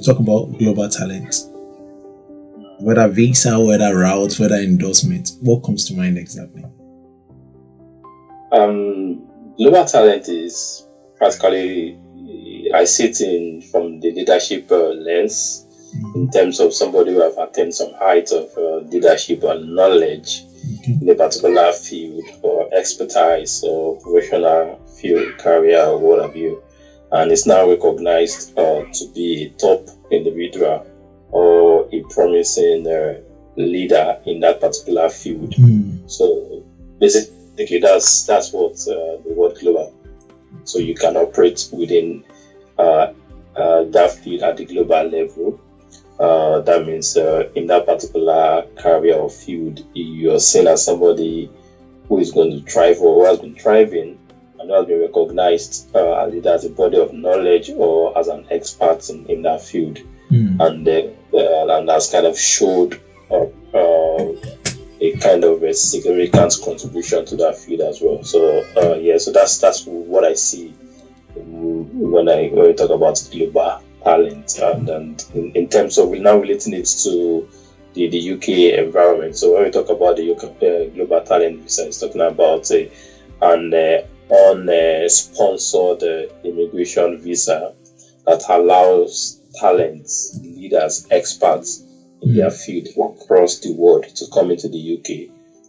talk about global talent, whether visa, whether routes, whether endorsement, what comes to mind exactly? Global talent is practically, I see it in from the leadership lens, in terms of somebody who have attained some height of leadership and knowledge in a particular field or expertise or professional field, career, or what have you, and is now recognized to be a top individual or a promising leader in that particular field. So basically, that's what the word global. So you can operate within that field at the global level. That means in that particular career or field, you're seen as somebody who is going to thrive or who has been thriving and who has been recognized either as a body of knowledge or as an expert in that field. And that's kind of showed a kind of a significant contribution to that field as well. So so that's what I see when we talk about global talent, and in terms of now relating it to the UK environment. So when we talk about the UK global talent visa, it's talking about an unsponsored immigration visa that allows talents, leaders, experts in their field across the world to come into the UK,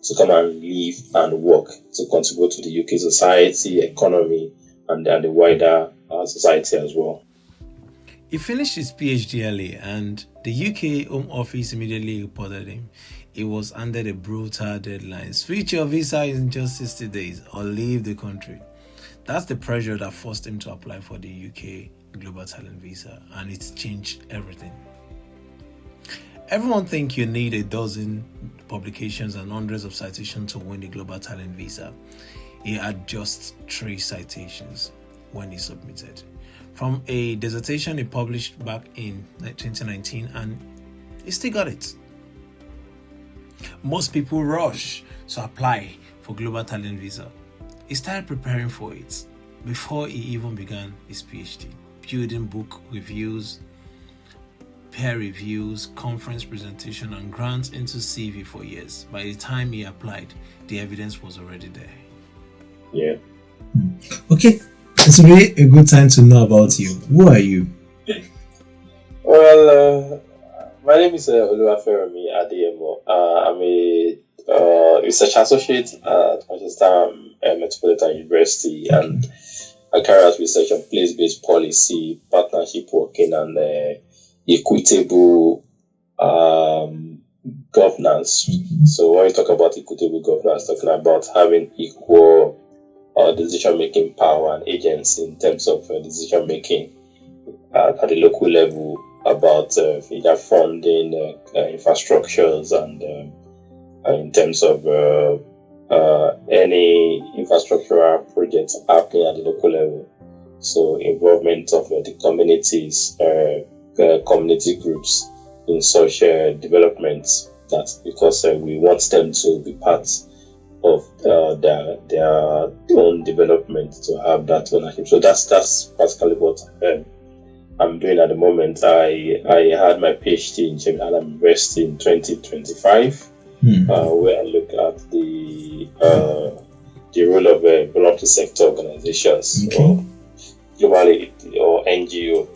to come and live and work, to contribute to the UK society, economy, and the wider society as well. He finished his PhD early, and the UK Home Office immediately reported him. He was handed a brutal deadline: switch your visa in just 60 days or leave the country. That's the pressure that forced him to apply for the UK Global Talent Visa, and it's changed everything. Everyone thinks you need a dozen publications and hundreds of citations to win the Global Talent Visa. He had just 3 citations when he submitted, from a dissertation he published back in 2019, and he still got it. Most people rush to apply for Global Talent Visa. He started preparing for it before he even began his PhD, building book reviews, peer reviews, conference presentation, and grants into CV for years. By the time he applied, the evidence was already there. Yeah. Okay, it's really a good time to know about you. Who are you? Well, my name is Oluwaferanmi Adeyemo. I'm a research associate at Manchester Metropolitan University, and I carry out research on place-based policy, partnership working, and equitable governance. So when we talk about equitable governance, talking about having equal decision-making power and agency in terms of decision-making at the local level about either funding, infrastructures, and in terms of any infrastructural projects happening at the local level. So involvement of the communities, community groups in such developments, that because we want them to be part of their own development, to have that ownership. So that's basically what I'm doing at the moment. I had my PhD in Chemical University in 2025, where I look at the role of voluntary sector organizations, or globally, or NGO,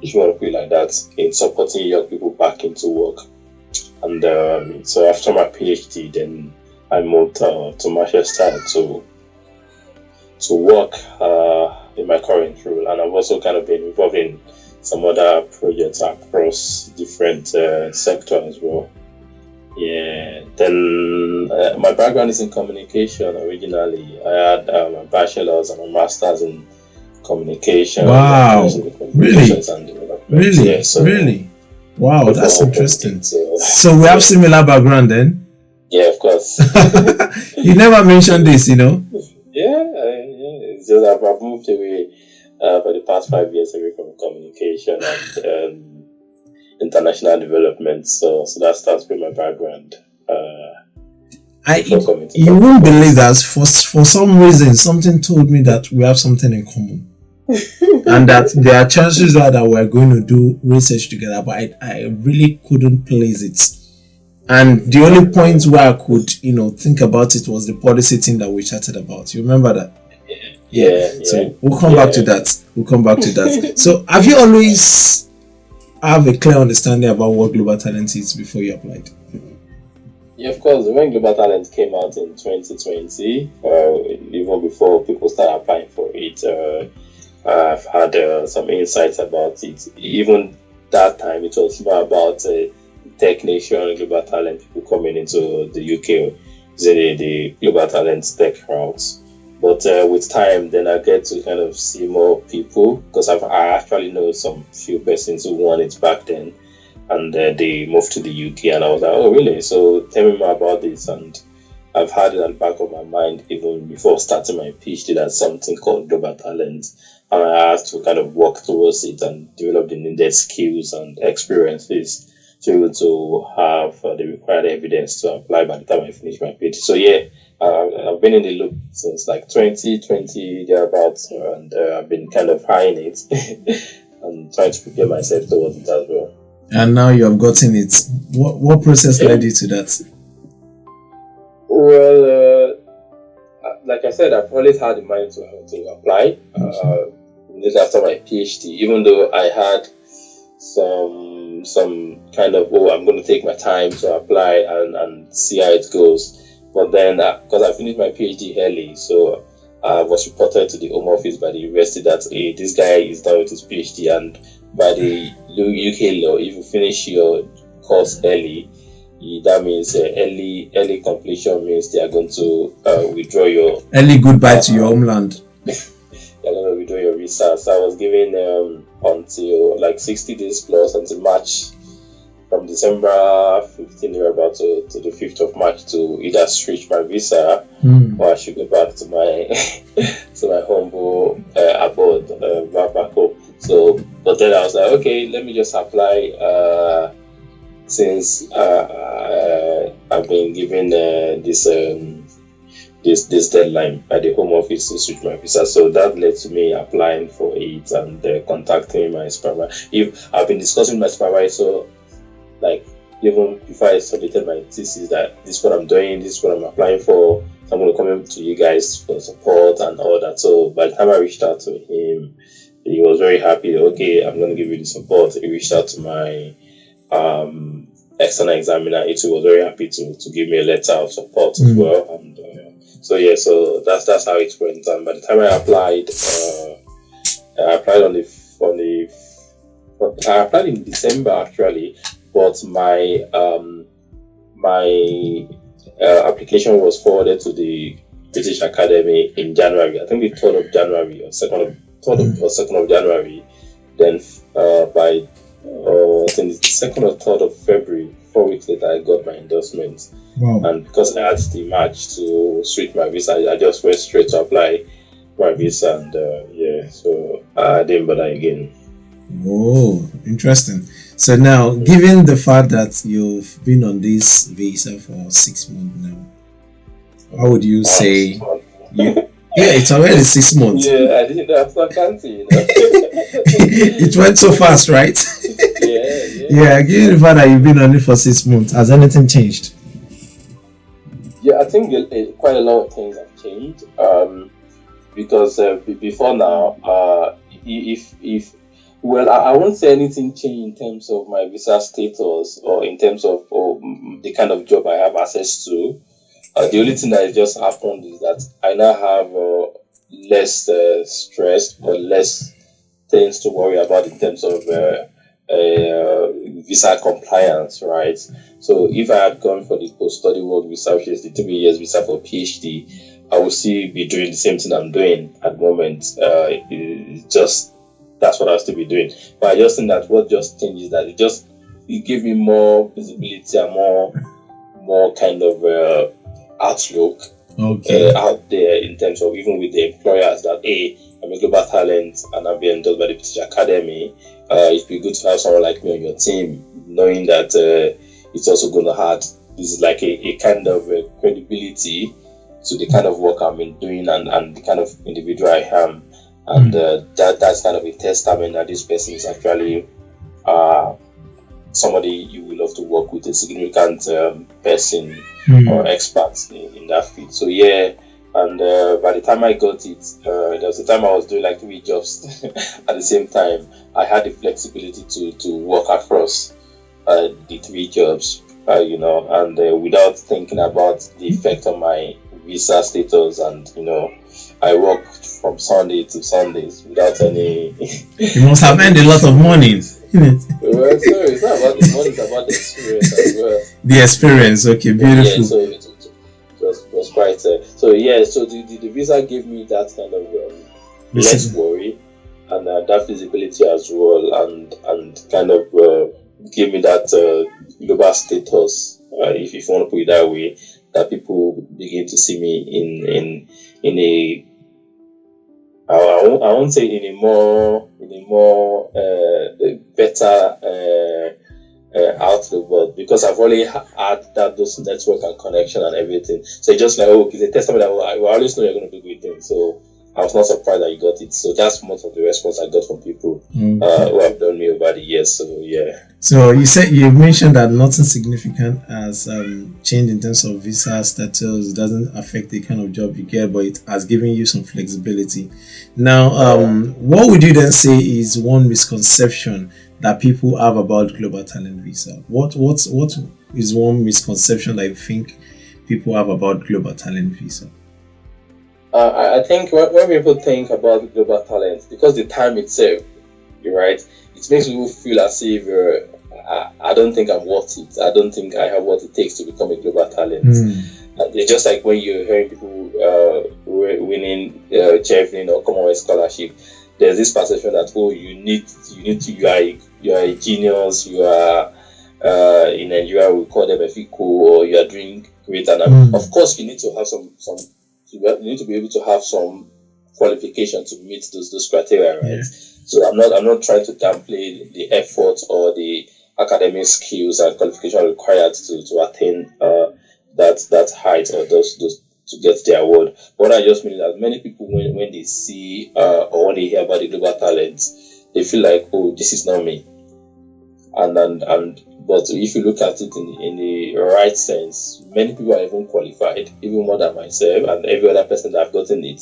if you want to put it like that, in supporting young people back into work. And so after my PhD, then I moved to Manchester to work in my current role, and I've also kind of been involved in some other projects across different sectors as well. Yeah. Then my background is in communication originally. I had a bachelor's and a master's in communication. Wow! Really? Really? Yeah, so, really? Wow, that's interesting. So we have similar background then? Yeah, of course. You never mentioned this, you know? Yeah. It's just I've moved away for the past 5 years away from communication and international development. So that's been my background. You won't believe that for some reason something told me that we have something in common. and that there are chances that we're going to do research together, but I really couldn't place it. And the only point where I could, think about it was the policy thing that we chatted about. You remember that? Yeah. So we'll come back to that. So have you always have a clear understanding about what global talent is before you applied? Yeah, of course. When Global Talent came out in 2020, even before people started applying for it, I've had some insights about it. Even that time, it was more about Tech Nation, Global Talent, people coming into the UK, the Global Talent tech routes. But with time, then I get to kind of see more people, because I actually know some few persons who won it back then, and they moved to the UK, and I was like, oh really? So tell me more about this. And I've had it at the back of my mind even before starting my PhD, that's something called Global Talent, and I had to kind of work towards it and develop the needed skills and experiences to be able to have the required evidence to apply by the time I finish my PhD. So yeah, I've been in the loop since like 2020 thereabouts, and I've been kind of eyeing it and trying to prepare myself towards it as well. And now you have gotten it. What process led you to that? Well, like I said, I've always had in mind to apply immediately after my PhD, even though I had some kind of, I'm going to take my time to apply and see how it goes. But then, because I finished my PhD early, so I was reported to the Home Office by the university that, hey, this guy is done with his PhD, and by the UK law, if you finish your course early, that means early completion means they are going to withdraw your early goodbye to your homeland. They're going to withdraw your visa. So I was given until like 60 days plus until March, from December 15 about to the 5th of March, to either switch my visa or I should go back to my to my humble abode back home. So, but then I was like, okay, let me just apply since I've been given this deadline by the Home Office to switch my visa. So that led to me applying for it and contacting my supervisor. If I've been discussing with my supervisor, like even before I submitted my thesis, that this is what I'm doing, this is what I'm applying for, so I'm going to come up to you guys for support and all that. So by the time I reached out to him, he was very happy. Okay, I'm going to give you the support. He reached out to my external examiner. He was very happy to give me a letter of support as well. And so that's how it went. And by the time I applied, I applied in December actually, but my application was forwarded to the British Academy in January. I think the 3rd of January or 2nd of January. Then by I think the 2nd or 3rd of February, 4 weeks later, I got my endorsement. Wow. And because I had the March to switch my visa, I just went straight to apply my visa, and so I didn't bother again. Oh, interesting. So now, given the fact that you've been on this visa for 6 months now, how would you say it's already 6 months. Yeah, I didn't know. I'm so fancy, It went so fast, right? Yeah. Given the fact that you've been on it for 6 months, has anything changed? Yeah, I think quite a lot of things have changed. Because before now, I won't say anything changed in terms of my visa status or in terms of the kind of job I have access to. The only thing that has just happened is that I now have less stress or less things to worry about in terms of visa compliance, right? So if I had gone for the post-study work visa, which is the 3 years visa for PhD, I would still be doing the same thing I'm doing at the moment. It's just that's what I still be doing. But I just think that what just changed is that it gave me more visibility and more kind of outlook out there in terms of even with the employers that I'm a global talent and I'm being endorsed by the British Academy. It'd be good to have someone like me on your team, knowing that it's also going to add this is like a kind of credibility to the kind of work I've been doing and the kind of individual I am. and that's kind of a testament that this person is actually somebody you will love to work with, a significant person or expert in that field. So yeah, and by the time I got it, there was a time I was doing like 3 jobs at the same time. I had the flexibility to work across the 3 jobs, and without thinking about the effect on my visa status, and I worked from Sunday to Sundays without any. You must have earned a lot of money, isn't it? Well, so it's not about the money; it's about the experience as well. The experience, okay, beautiful. Yeah, so it was quite. So yeah, so the visa gave me that kind of less worry and that visibility as well, and kind of gave me that global status, if you want to put it that way, that people begin to see me in a I won't say in a more better outlook, but because I've already had those network and connection and everything, so it's just like, it's a testament that I always know you're going to do good things. So I was not surprised that you got it. So that's most of the response I got from people who have known me over the years. So yeah. So you mentioned that nothing significant has changed in terms of visa status. It doesn't affect the kind of job you get, but it has given you some flexibility. Now, what would you then say is one misconception that people have about global talent visa? What is one misconception that you think people have about global talent visa? I think when people think about global talent, because the time itself, you're right, it makes people feel as if I don't think I'm worth it. I don't think I have what it takes to become a global talent. It's just like when you're hearing people winning javelin or Commonwealth scholarship. There's this perception that you are a genius. You are in Nigeria we call them a FICO, or you are doing great. And of course, you need to have some. You need to be able to have some qualification to meet those criteria, right? Yeah. So I'm not trying to downplay the effort or the academic skills and qualification required to attain that height or those to get the award. What I just mean is that many people when they see or when they hear about the global talents, they feel like, oh, this is not me. But if you look at it in the right sense, many people are even qualified, even more than myself and every other person that have gotten it.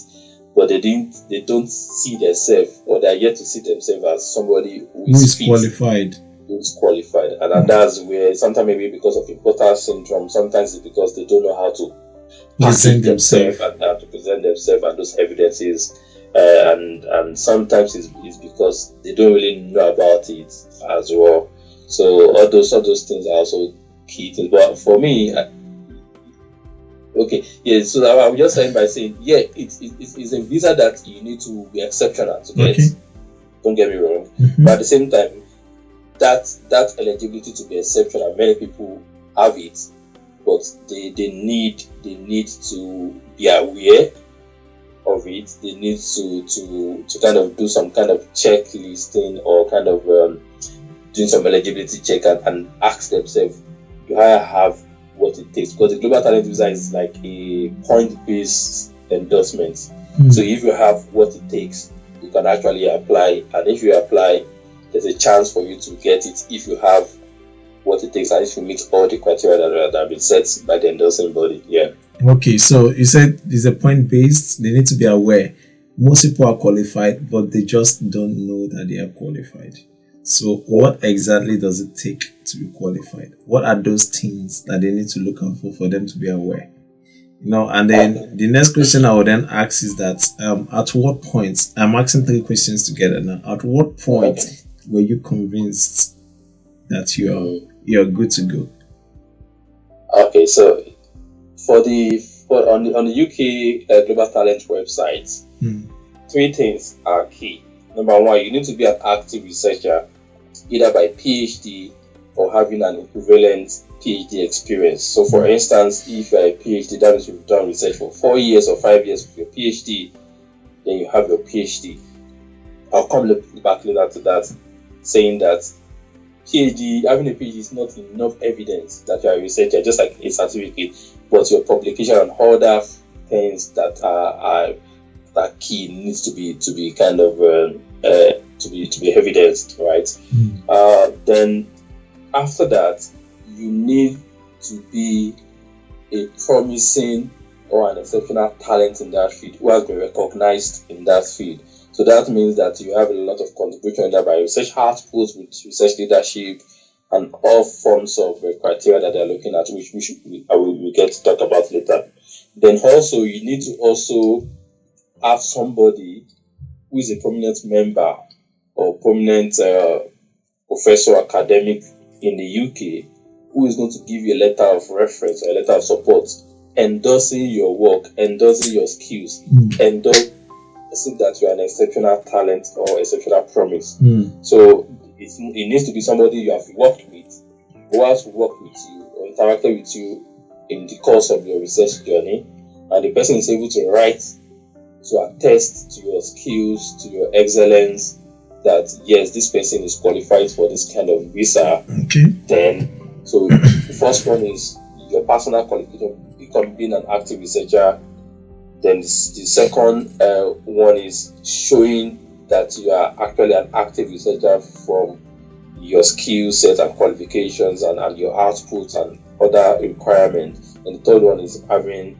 But they don't see themselves, or they are yet to see themselves as somebody who is qualified. Who's qualified. And that's where sometimes maybe because of imposter syndrome, sometimes it's because they don't know how to present themselves and how to present themselves and those evidences. And sometimes it's because they don't really know about it as well. So all those things are also key things. But for me, so I'm just saying by saying, it's a visa that you need to be exceptional to get. Don't get me wrong. But at the same time, that eligibility to be exceptional, many people have it, but they need to be aware of it. They need to kind of do some kind of checklisting or kind of doing some eligibility check and ask themselves, do I have what it takes? Because the global talent visa is like a point-based endorsement. So if you have what it takes, you can actually apply, and if you apply, there's a chance for you to get it if you have what it takes and if you meet all the criteria that have been set by the endorsing body. Yeah. Okay, so you said it's a point-based. They need to be aware. Most people are qualified, but they just don't know that they are qualified. So what exactly does it take to be qualified? What are those things that they need to look out for them to be aware? And then the next question I would then ask is that at what point, I'm asking 3 questions together now. At what point were you convinced that you're good to go? Okay, so on the UK Global Talent website, 3 things are key. Number 1, you need to be an active researcher, either by PhD or having an equivalent PhD experience. So for instance, if you're a PhD, that means you've done research for 4 years or 5 years with your PhD, then you have your PhD. I'll come back later to that, saying that having a PhD is not enough evidence that you're a researcher, just like a certificate, but your publication and other things that that key needs to be kind of to be evidenced, right? Then after that, you need to be a promising or an exceptional talent in that field who has been recognized in that field. So that means that you have a lot of contribution there by research outputs with research leadership and all forms of criteria that they're looking at, which I will get to talk about later. Then also you need to also have somebody who is a prominent member or prominent professor academic in the UK who is going to give you a letter of reference or a letter of support, endorsing your work, endorsing your skills, endorsing that you are an exceptional talent or exceptional promise. So it needs to be somebody you have worked with, who has worked with you or interacted with you in the course of your research journey, and the person is able to write to attest to your skills, to your excellence, that yes, this person is qualified for this kind of visa. Then, so the first one is your personal qualification, being an active researcher. Then the second one is showing that you are actually an active researcher from your skill set and qualifications and your outputs and other requirements. And the third one is having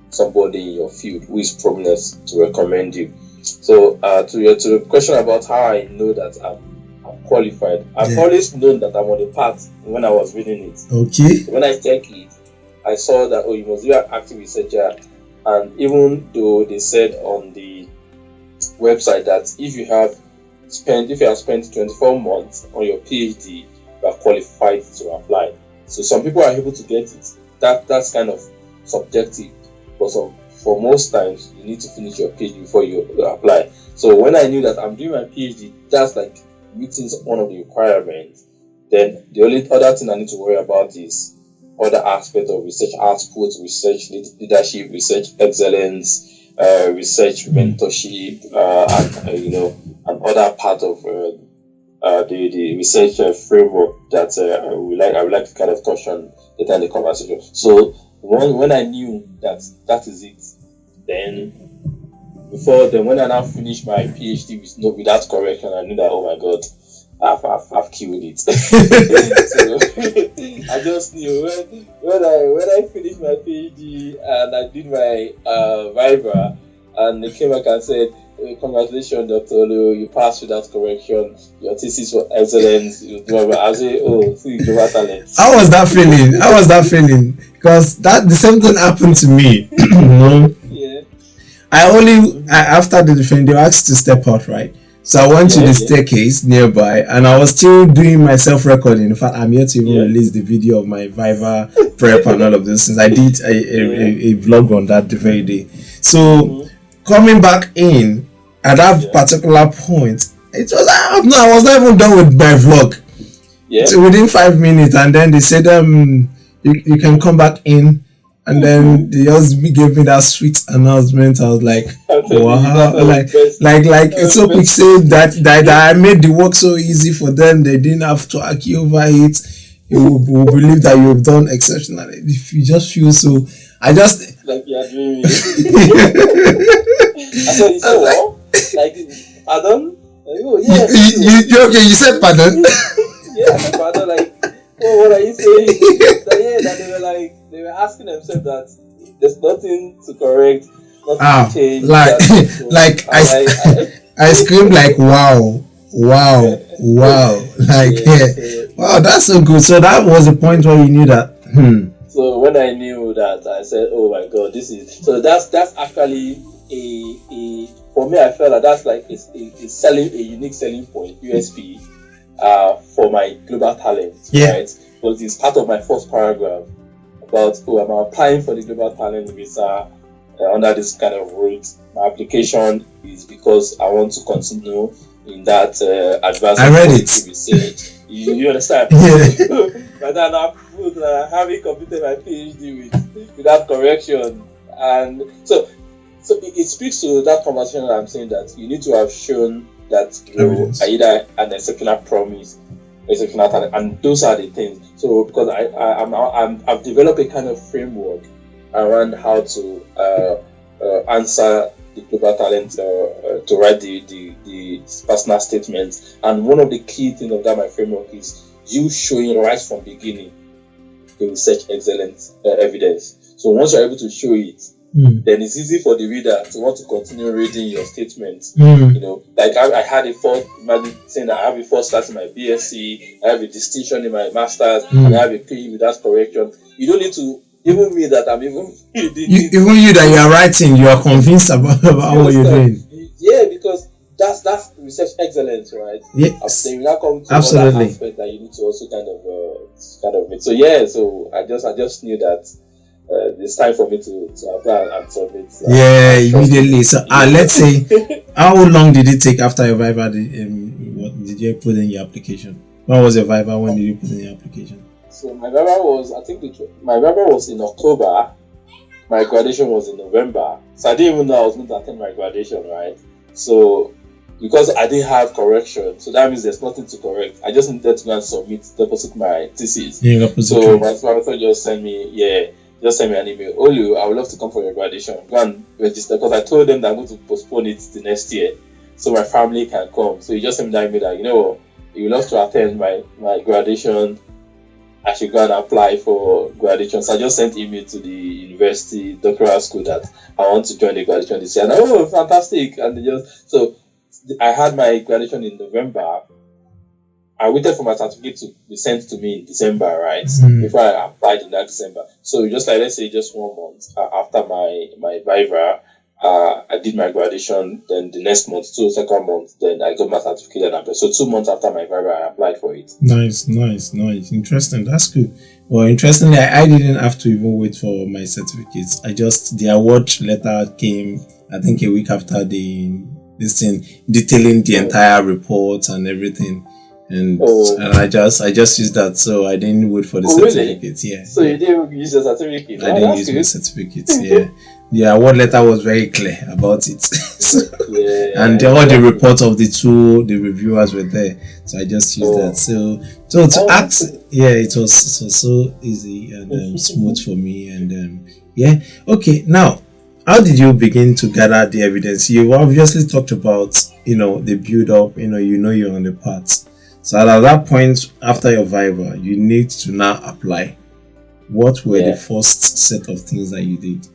somebody in your field who is prominent to recommend you. So to the question about how I know that I'm qualified, I've always known that I'm on the path when I was reading it. So when I check it, I saw that you must be an active researcher. And even though they said on the website that if you have spent 24 months on your PhD, you are qualified to apply. So some people are able to get it. That's kind of subjective, but for most times you need to finish your PhD before you apply. So when I knew that I'm doing my PhD, that's like meeting one of the requirements. Then the only other thing I need to worry about is other aspects of research output, research leadership, research excellence, research mentorship, and other part of the research framework that I would like to kind of touch on later in the conversation. So when I knew that is it, then when I now finished my PhD without correction, I knew that, oh my God, I've killed it. So I just knew when I finished my PhD and I did my Viva, and they came back and said, congratulations, Dr. Olu, you passed without correction. Your thesis was excellent. I say, oh, see, global talent. How was that feeling? Because the same thing happened to me. Yeah. After the defense, they were asked to step out, right? So I went to the staircase nearby, and I was still doing my self-recording. In fact, I'm yet to even release the video of my Viva prep and all of those things. I did a vlog on that the very day. So coming back in at that particular point, it was I was not even done with my vlog. So within 5 minutes, and then they said you can come back in. And then they just gave me that sweet announcement. I was like, wow, like it's so quick. Say that I made the work so easy for them. They didn't have to argue over it. You will believe that you've done exceptionally. If you just feel so, I just like you are doing it. I said, well, like pardon? Like, oh, you okay? You said pardon? Yeah, I said pardon. Like, oh, what are you saying? That they were asking themselves that there's nothing to correct, nothing to change. I screamed like wow, like wow, that's so good. So that was the point where you knew that. So when I knew that, I said, oh my God, this is so that's actually a for me. I felt like that's like a unique selling point, USP, for my global talent, right? Because it's part of my first paragraph about I'm applying for the global talent visa under this kind of route. My application is because I want to continue in that advanced research. You understand? But then having completed my PhD without correction, and so it speaks to that conversation that I'm saying that you need to have shown that you are either an exceptional promise, exceptional talent, and those are the things. So because I've developed a kind of framework around how to answer the global talent, to write the personal statements. And one of the key things of that my framework is you showing right from beginning the research excellence evidence. So once you're able to show it, then it's easy for the reader to want to continue reading your statements. You know, like I had a first, imagine saying that I have a first class in my BSc, I have a distinction in my master's, and I have a PhD without correction. You don't need to even me that I'm even even you that you are writing, you are convinced about what you're doing. Yeah, because that's research excellence, right? Yes, then you now come to absolutely. Other aspect that you need to also kind of it. So yeah, so I just knew that it's time for me to apply and submit. Yeah, immediately. So let's say, how long did it take after your Viva? What did you put in your application? When was your Viva? When did you put in your application? So my Viva was, my Viva was in October. My graduation was in November. So I didn't even know I was going to attend my graduation, right? So because I didn't have correction, so that means there's nothing to correct. I just needed to go and deposit my thesis. So my supervisor just sent me an email. Olu, I would love to come for your graduation. Go and register, because I told them that I'm going to postpone it the next year so my family can come. So he just sent me that email that, you know, you would love to attend my graduation. I should go and apply for graduation. So I just sent email to the university doctoral school that I want to join the graduation this year. And oh, fantastic! And so I had my graduation in November. I waited for my certificate to be sent to me in December, right? Before I applied in that December. So just like, let's say just 1 month after my Viva, I did my graduation. Then the next month, second month, then I got my certificate and applied. So 2 months after my Viva, I applied for it. Nice. Interesting. That's good. Well, interestingly, I didn't have to even wait for my certificates. The award letter came, I think, a week after this thing, detailing the entire report and everything. And I just used that, so I didn't wait for the certificates. Really? Yeah. So you didn't use your certificate? I didn't use my certificates. Yeah. The award letter was very clear about it. And all the reports of the reviewers were there, so I just used that. So to ask, it was so easy and smooth for me. And okay. Now, how did you begin to gather the evidence? You obviously talked about the build up. You're on the path. So at that point, after your Viva, you need to now apply. What were the first set of things that you did?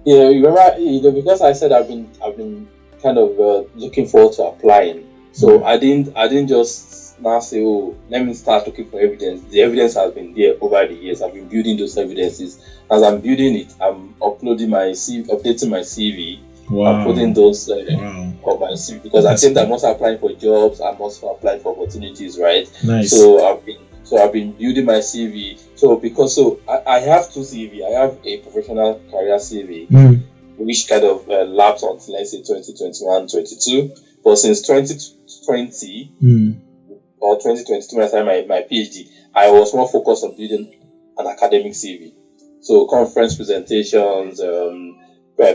Yeah, remember, because I said I've been kind of looking forward to applying. So I didn't just now say, oh, let me start looking for evidence. The evidence has been there over the years. I've been building those evidences. As I'm building it, I'm updating my CV. Wow. I'm putting those on my CV, because I think I'm also applying for jobs. I'm also applying for opportunities, right? Nice. So I've been building my CV. So I have two CV. I have a professional career CV, which kind of lapsed until, let's say, 2021-22. But since 2020 or 2022, when I started my PhD, I was more focused on building an academic CV. So conference presentations,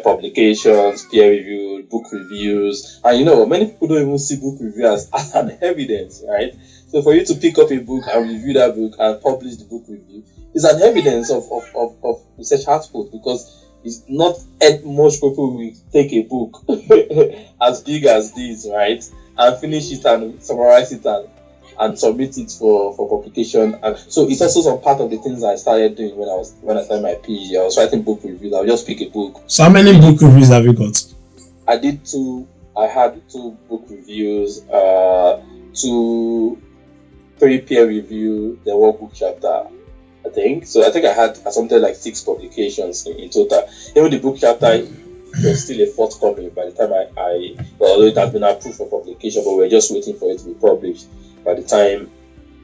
publications, peer reviewed, book reviews, and many people don't even see book review as an evidence, right? So for you to pick up a book and review that book and publish the book review is an evidence of research output, because it's not much people will take a book as big as this, right, and finish it and summarize it and submit it for publication. And so it's also some part of the things I started doing when I started my PhD. I was writing book reviews. I would just pick a book. So how many book reviews have you got? I did two. I had 2 book reviews, 3 peer review, then 1 book chapter, I think. So I think I had something like 6 publications in total. Even the book chapter was still a forthcoming by the time although it has been approved for publication, but we're just waiting for it to be published by the time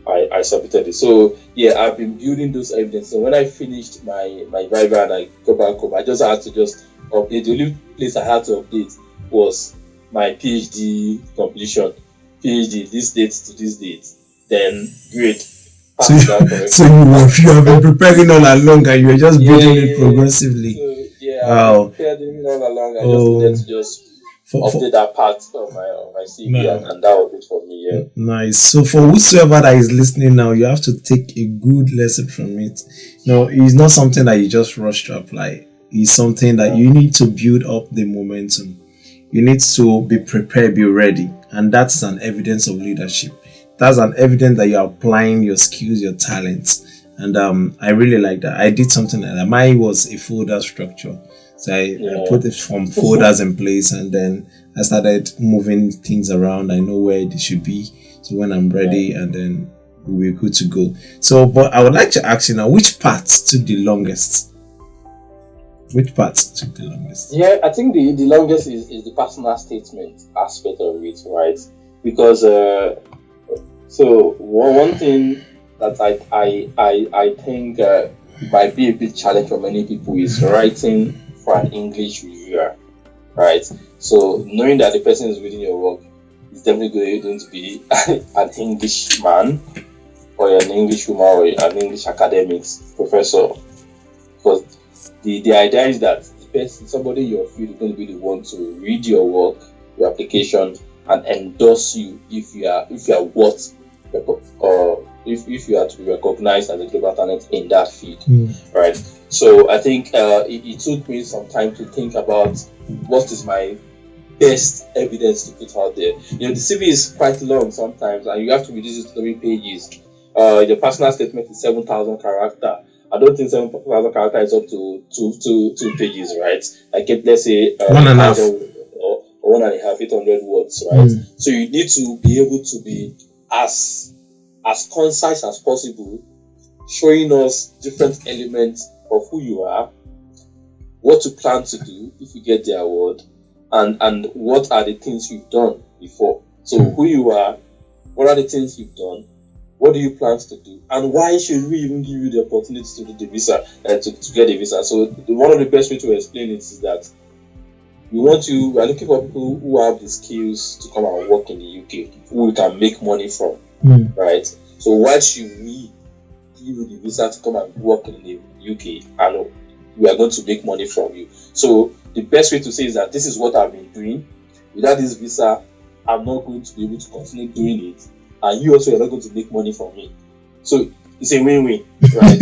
I submitted it. So yeah, I've been building those evidence. So when I finished my Viva and I go back home, I just had to update. The only place I had to update was my PhD completion. PhD, this date to this date. Then grade. So you have been preparing all along and you're just building it progressively. So, wow. I've been preparing all along. I just needed to just update that part of my CV, and that was it for me. Yeah. Nice. So for whosoever that is listening now, you have to take a good lesson from it. It's not something that you just rush to apply. is something that you need to build up the momentum. You need to be prepared, be ready. And that's an evidence of leadership. That's an evidence that you're applying your skills, your talents. And I really like that. I did something like that. Mine was a folder structure. So I put it from folders in place, and then I started moving things around. I know where they should be. So when I'm ready, and then we're good to go. So, but I would like to ask you now, which part took the longest? Which part took the longest? Yeah, I think the longest is the personal statement aspect of it, right? Because so one thing that I think might be a big challenge for many people is writing for an English reviewer, right? So knowing that the person is reading your work is definitely going to be an English man or an English woman or an English academics professor, because the idea is that the person, somebody in your field, is going to be the one to read your work, your application, and endorse you if you are worth, or if you are to be recognized as a global talent in that field, right? So I think it took me some time to think about what is my best evidence to put out there. The CV is quite long sometimes, and you have to reduce it to 3 pages. Your personal statement is 7,000 characters. I don't think 7,000 characters is up to two pages, right? Like, let's say 1.5 or 1.5, 800 words, right? So you need to be able to be as concise as possible, showing us different elements of who you are, what you plan to do if you get the award, and what are the things you've done before. So who you are, what are the things you've done, what do you plan to do, and why should we even give you the opportunity to do the visa and to get the visa? So one of the best way to explain it is that we are looking for people who have the skills to come and work in the UK, who we can make money from, right? So why should we give you the visa to come and work in the UK and we are going to make money from you? So the best way to say is that this is what I've been doing. Without this visa, I'm not going to be able to continue doing it, and you also are not going to make money from me. So it's a win-win, right?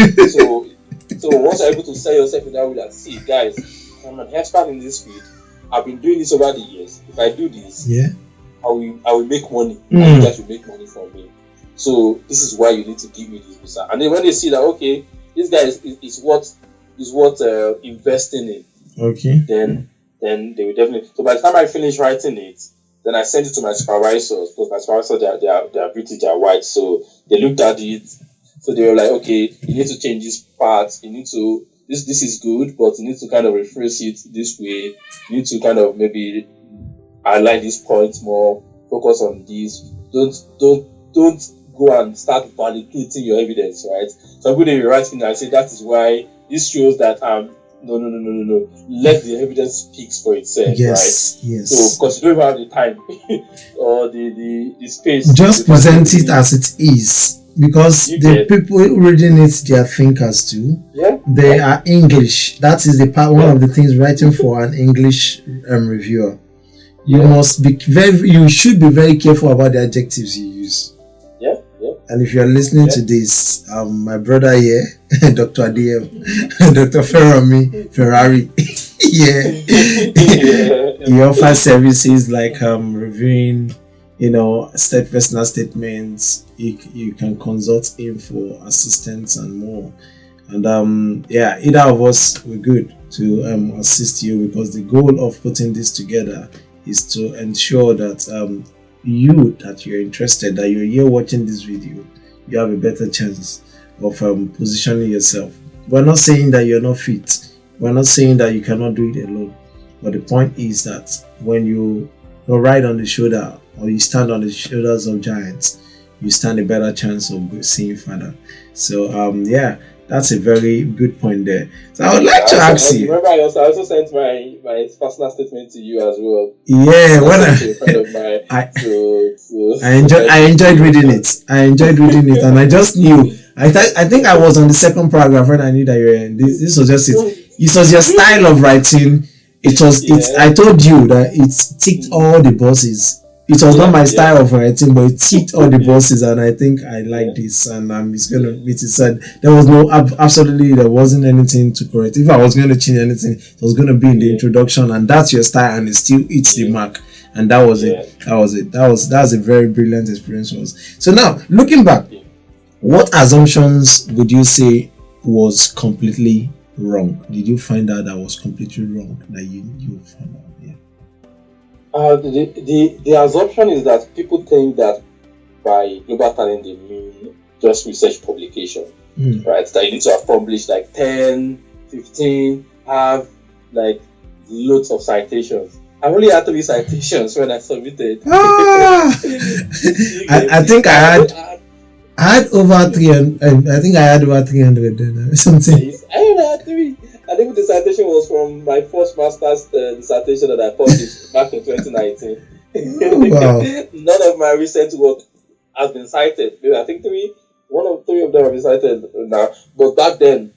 so once you're able to sell yourself in that way, that, see, guys, I'm an expert in this field. I've been doing this over the years. If I do this, I will make money, and you guys will make money from me. So this is why you need to give me this visa. And then when they see that, okay, this guy is worth investing in, okay, then they will definitely. So by the time I finish writing it, then I send it to my supervisors, because my supervisors they are British, they are white, so they looked at it. So they were like, okay, you need to change this part. You need to this is good, but you need to kind of rephrase it this way. You need to kind of maybe highlight this point more. Focus on this. Don't go and start validating your evidence, right? So I'm going to be writing and I say that is why this shows that no. Let the evidence speak for itself, right? Yes. So because you don't have the time or the space. Just present it as it is, because the people reading it, they are thinkers too. Yeah. They are English. That is the part. One of the things writing for an English reviewer. You must be you should be very careful about the adjectives you use. Yeah. And if you are listening to this, my brother here, Dr. Adeyemo, Dr. Ferrari, he offers services like reviewing, personal statements. You can consult him for assistance and more. And either of us, we're good to assist you, because the goal of putting this together is to ensure that that you're interested, that you're here watching this video, you have a better chance of positioning yourself. We're not saying that you're not fit. We're not saying that you cannot do it alone. But the point is that when you're right on the shoulder, or you stand on the shoulders of giants, you stand a better chance of seeing further. So that's a very good point there. So I would like to ask you. Remember, I also sent my personal statement to you as well. Yeah, when a friend of mine. I enjoyed reading it. And I just knew. I think I was on the second paragraph when I knew that you were in. This was just it. It was your style of writing. I told you that it ticked all the boxes. it was not my style of writing, but it ticked all the boxes, and I think I like this, and it's going to meet it. Said there was absolutely there wasn't anything to correct. If I was going to change anything, it was going to be in the introduction, and that's your style, and it still hits the mark, and that was it. That's a very brilliant experience for us. So now, looking back, what assumptions would you say was completely wrong? Did you find out that was completely wrong that you found out? The assumption is that people think that by global talent they mean just research publication, right? That you need to have published like 10, 15, have like loads of citations. I only had 3 citations when I submitted. I think I had over 300. I think I had over 300 then, something. I only had 3. I think the citation was from my first master's dissertation that I published back in 2019. Wow. None of my recent work has been cited. I think 1 or 3 of them have been cited now. But back then,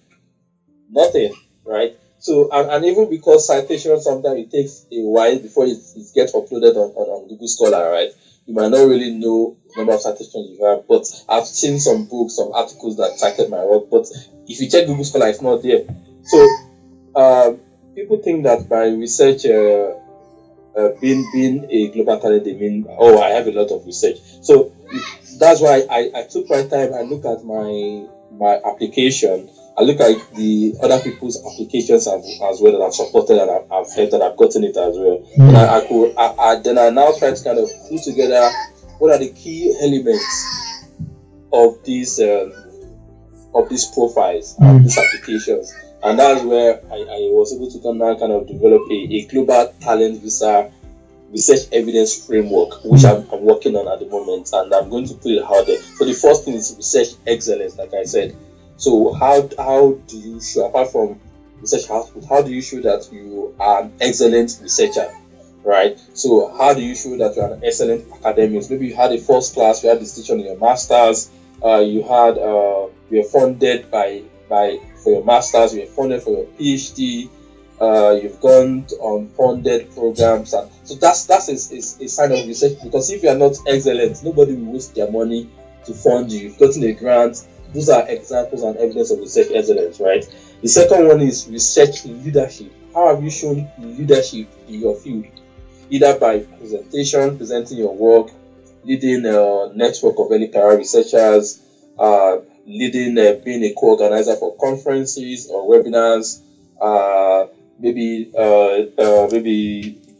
nothing, right? So, and even because citation sometimes it takes a while before it gets uploaded on Google Scholar, right? You might not really know the number of citations you have, but I've seen some books, some articles that cited my work, but if you check Google Scholar, it's not there. So, people think that by research, being a global talent, they mean, I have a lot of research. So, that's why I took my time and look at my application. I look at the other people's applications as well that I've supported and I've helped and I've gotten it as well. And then I now try to kind of put together what are the key elements of these profiles and these applications. And that's where I was able to now kind of develop a global talent visa research evidence framework, which I'm working on at the moment, and I'm going to put it out there. So the first thing is research excellence, like I said. So how do you show, apart from research output, how do you show that you are an excellent researcher, right? So how do you show that you are an excellent academic? Maybe you had a first class, you had distinction in your masters, you were funded for your masters, you were funded for your PhD, you've gone on funded programs, and so that's a sign of research. Because if you are not excellent, nobody will waste their money to fund you. You've gotten a grant. Those are examples and evidence of research excellence, right? The second one is research leadership. How have you shown leadership in your field? Either by presenting your work, leading a network of early career researchers, being a co-organizer for conferences or webinars, maybe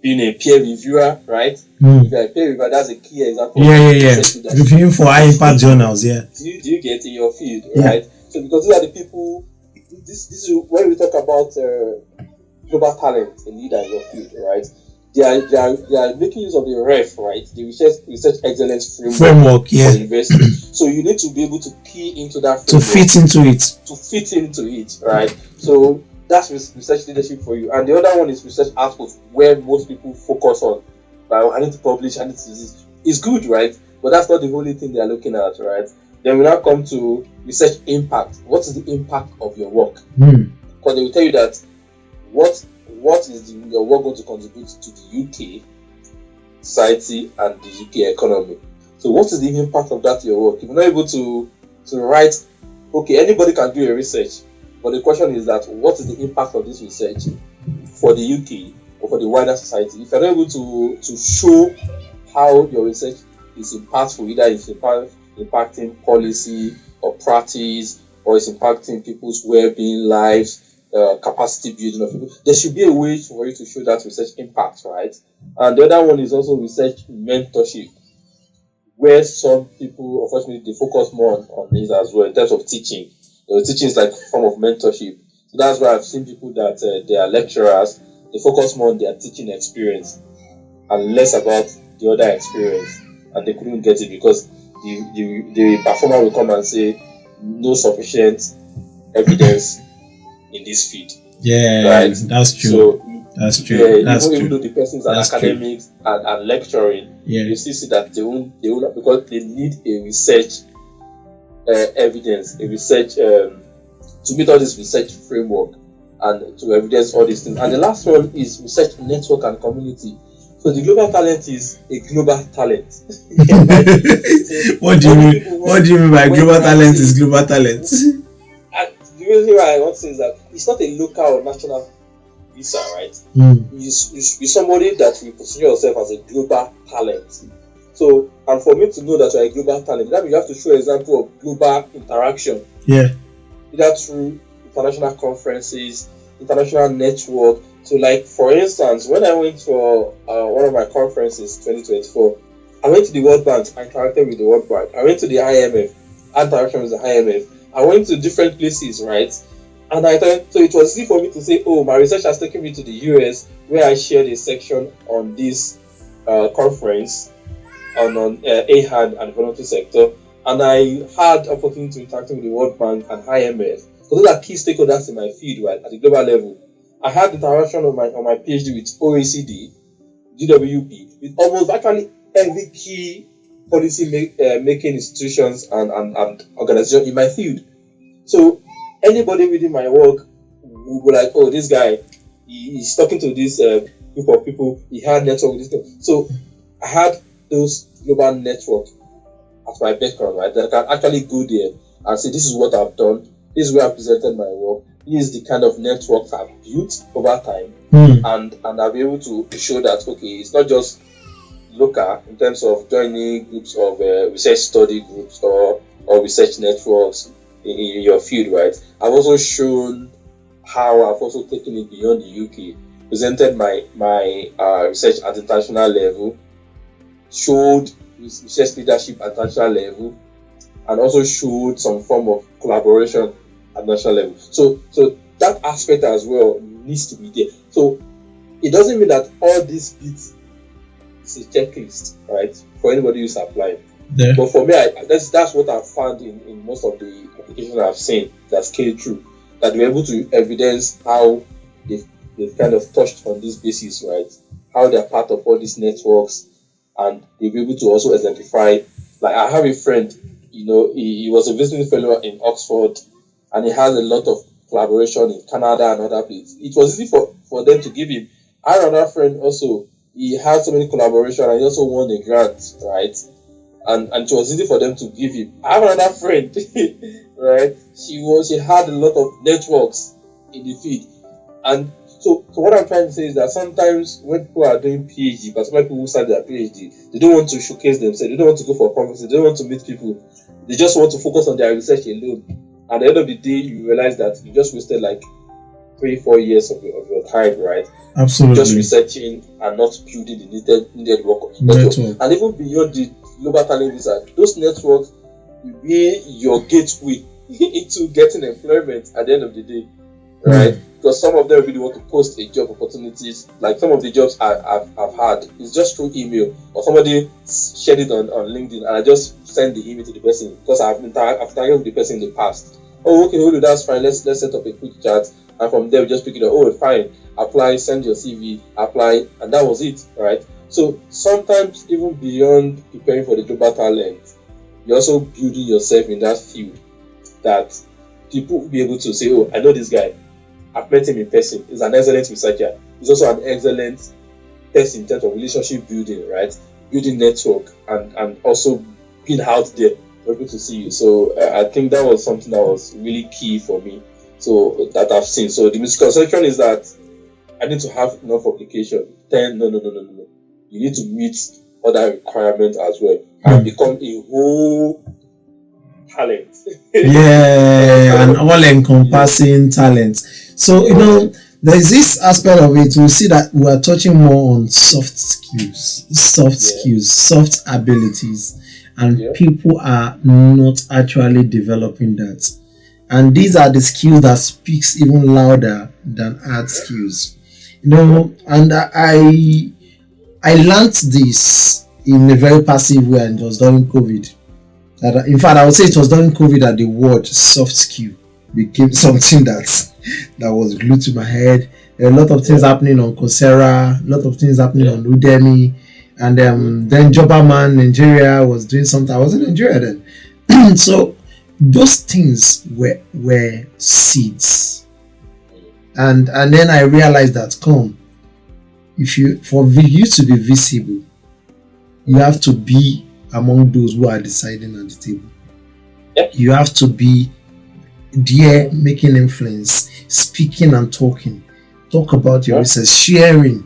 being a peer reviewer, right? If you're a peer reviewer, that's a key example. Reviewing for high impact journals, Do you get in your field, right? So because these are the people. This is when we talk about global talent, a leader in your field, right? They are making use of the REF, right? The research excellence framework for university. So you need to be able to key into that to fit into it, right? So that's research leadership for you. And the other one is research output, where most people focus on. I need to publish, I need to do this. It's good, right? But that's not the only thing they are looking at, right? Then we now come to research impact. What is the impact of your work? Because they will tell you that what is your work going to contribute to the UK society and the UK economy. So what is the impact of that your work? If you're not able to write, okay, anybody can do a research, but the question is that what is the impact of this research for the UK or for the wider society? If you're not able to show how your research is impactful, either it's impacting policy or practice, or it's impacting people's well-being lives, capacity building of people, there should be a way for you to show that research impact, right? And the other one is also research mentorship, where some people, unfortunately, they focus more on this as well in terms of teaching. Teaching is like a form of mentorship. So that's why I've seen people that they are lecturers, they focus more on their teaching experience and less about the other experience, and they couldn't get it because the performer will come and say no sufficient evidence in this field. Right? That's true. So that's true. Even though the person is an academic and lecturing, you still see that they won't because they need a research evidence, a research to meet all this research framework and to evidence all these things. And the last one is research network and community. So the global talent is a global talent. Right? So What do you mean? What do you mean by global talent is global talent? The reason why I want to say is that it's not a local or national visa, right? You're somebody that you position yourself as a global talent. So, and for me to know that you're a global talent, that means you have to show an example of global interaction. Yeah. Either through international conferences, international network. So, like for instance, when I went for one of my conferences, 2024, I went to the World Bank. I interacted with the World Bank. I went to the IMF. I interacted with the IMF. I went to different places, right? And I thought, so it was easy for me to say, oh, my research has taken me to the US, where I shared a section on this conference on AHAD and the voluntary sector, and I had opportunity to interact with the World Bank and IMF. So those are key stakeholders in my field, right, at the global level. I had interaction on my PhD with OECD, GWP, with almost actually every key policy making institutions and organization in my field. So anybody reading my work will be like, oh, this guy, he's talking to this group of people, he had network with this thing. So I had those global network as my background, right? That I can actually go there and say, this is what I've done, this is where I've presented my work, this is the kind of networks I've built over time, and I'll be able to show that, okay, it's not just local in terms of joining groups of research study groups or research networks in your field, right? I've also shown how I've also taken it beyond the UK, presented my research at international level, showed research leadership at national level, and also showed some form of collaboration at national level. So that aspect as well needs to be there. So it doesn't mean that all these bits is a checklist, right, for anybody who's applying. Yeah. But for me, that's what I've found in most of the applications I've seen that scale through, that we're able to evidence how they've kind of touched on this basis, right? How they're part of all these networks, and they'll be able to also exemplify. Like I have a friend, he was a visiting fellow in Oxford, and he has a lot of collaboration in Canada and other places. It was easy for them to give him. I have another friend also, he had so many collaboration and he also won a grant, right? And it was easy for them to give him. I have another friend, right? She had a lot of networks in the field. And so what I'm trying to say is that sometimes when people are doing PhD, particularly people who start their PhD, they don't want to showcase themselves, they don't want to go for conferences, they don't want to meet people, they just want to focus on their research alone. At the end of the day, you realize that you just wasted like 3-4 years of your time, right? Absolutely. Just researching and not building the needed work. And even beyond the global talent visa, those networks will be your gateway into getting employment at the end of the day, right? Because some of them really want to post a job opportunities. Like some of the jobs I've had is just through email, or somebody shared it on LinkedIn, and I just send the email to the person because I've interacted with the person in the past. Oh, okay, that's fine. Let's set up a quick chat, and from there we just pick it up. Oh, fine. Apply, send your CV, apply, and that was it, right? So sometimes even beyond preparing for the global talent, you're also building yourself in that field that people will be able to say, oh, I know this guy. I've met him in person. He's an excellent researcher. He's also an excellent person in terms of relationship building, right? Building network and also being out there for people to see you. So I think that was something that was really key for me. So that I've seen. So the misconception is that I need to have enough application. Then no. You need to meet other requirements as well and become a whole talent. Yeah, an all-encompassing talent. So there's this aspect of it. We see that we are touching more on soft skills, soft abilities, and people are not actually developing that. And these are the skills that speaks even louder than hard skills. And I learned this in a very passive way, and it was during COVID. In fact, I would say it was during COVID that the word soft skill became something that was glued to my head. There are a lot of things happening on Coursera, a lot of things happening on Udemy, and then Jobberman Nigeria was doing something. I was in Nigeria then. So those things were seeds. And then I realized that for you to be visible, you have to be among those who are deciding at the table. Yep. You have to be there making influence, speaking and talking. Talk about your research, sharing.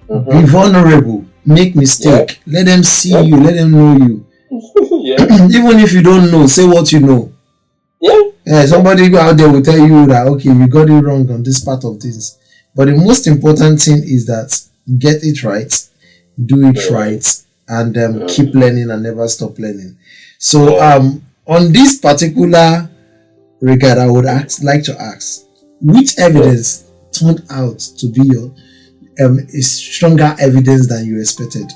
Be vulnerable, make mistake. Let them see you, let them know you. Even if you don't know, say what you know. Somebody out there will tell you that, okay, you got it wrong on this part of this. But the most important thing is that get it right, do it right, and keep learning and never stop learning. So on this particular regard, I would like to ask, which evidence turned out to be your is stronger evidence than you expected?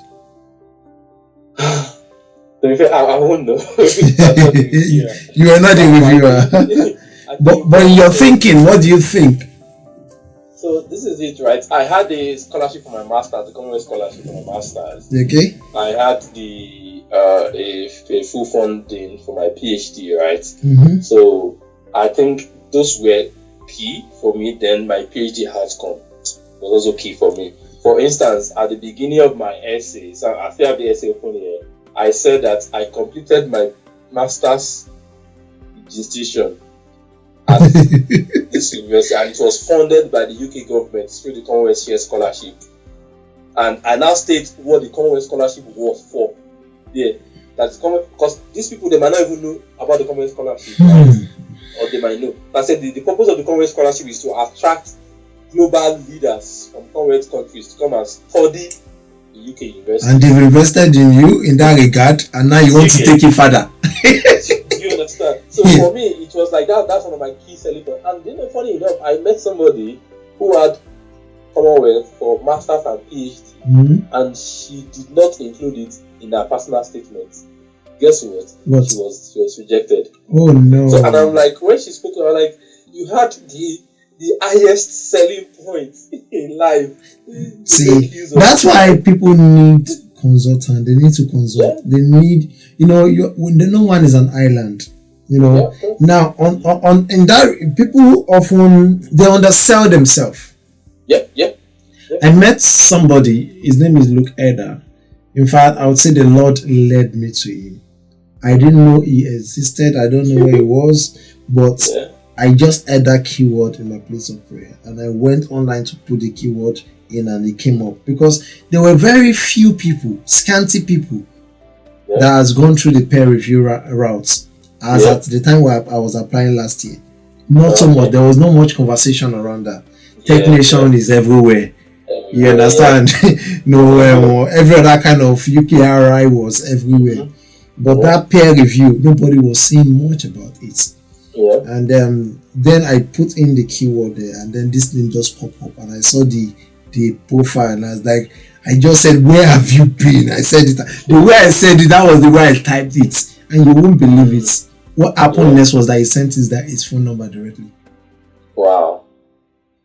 I won't know. You are not a reviewer. but in your thinking, what do you think? So this is it, right? I had a scholarship for my master's, the Commonwealth scholarship for my master's. Okay. I had the a full funding for my PhD, right? So I think those were key for me. Then my PhD outcome was also key for me. For instance, at the beginning of my essay, so I still have the essay open here, I said that I completed my master's dissertation at this university, and it was funded by the UK government through the Commonwealth Share Scholarship. And I now state what the Commonwealth Scholarship was for. That's because these people, they might not even know about the Commonwealth Scholarship, right? Or they might know. I said the purpose of the Commonwealth Scholarship is to attract global leaders from Commonwealth countries to come and study the UK university. And they've invested in you in that regard, and now you want to take it further. You understand? So for me, it was like that. That's one of my key selling points. And funny enough, I met somebody who had Commonwealth for master's and PhD, and she did not include it in her personal statement. Guess what? She was rejected. Oh no! So, and I'm like, when she spoke, I was like, you had the highest selling point in life. See, that's why people need consultant. They need to consult. They need, no one is an island. Now on in that, people often they undersell themselves. I met somebody. His name is Luke Eder. In fact, I would say the Lord led me to him. I didn't know he existed. I don't know where he was, but I just added that keyword in my place of prayer, and I went online to put the keyword in, and it came up because there were very few people, scanty people, that has gone through the peer review routes. As at the time where I was applying last year, not so much. There was not much conversation around that. Tech Nation is everywhere. You understand? Nowhere more. Every other kind of UKRI was everywhere. But that peer review, nobody was saying much about it. And then I put in the keyword there, and then this name just popped up, and I saw the profile, and I was like, I just said, where have you been? I said it. The way I said it, that was the way I typed it. And you won't believe it. What happened next was that he sent his phone number directly. Wow.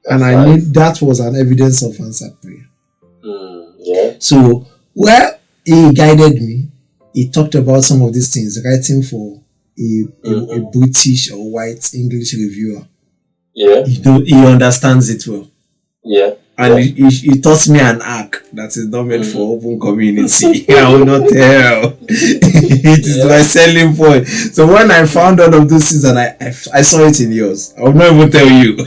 And I knew that was an evidence of answered prayer. So where he guided me, he talked about some of these things, writing for a British or white English reviewer. He understands it well. And he taught me an arc that is not meant for open community. I will not tell. It is my selling point. So when I found all of those things and I saw it in yours, I will not even tell you.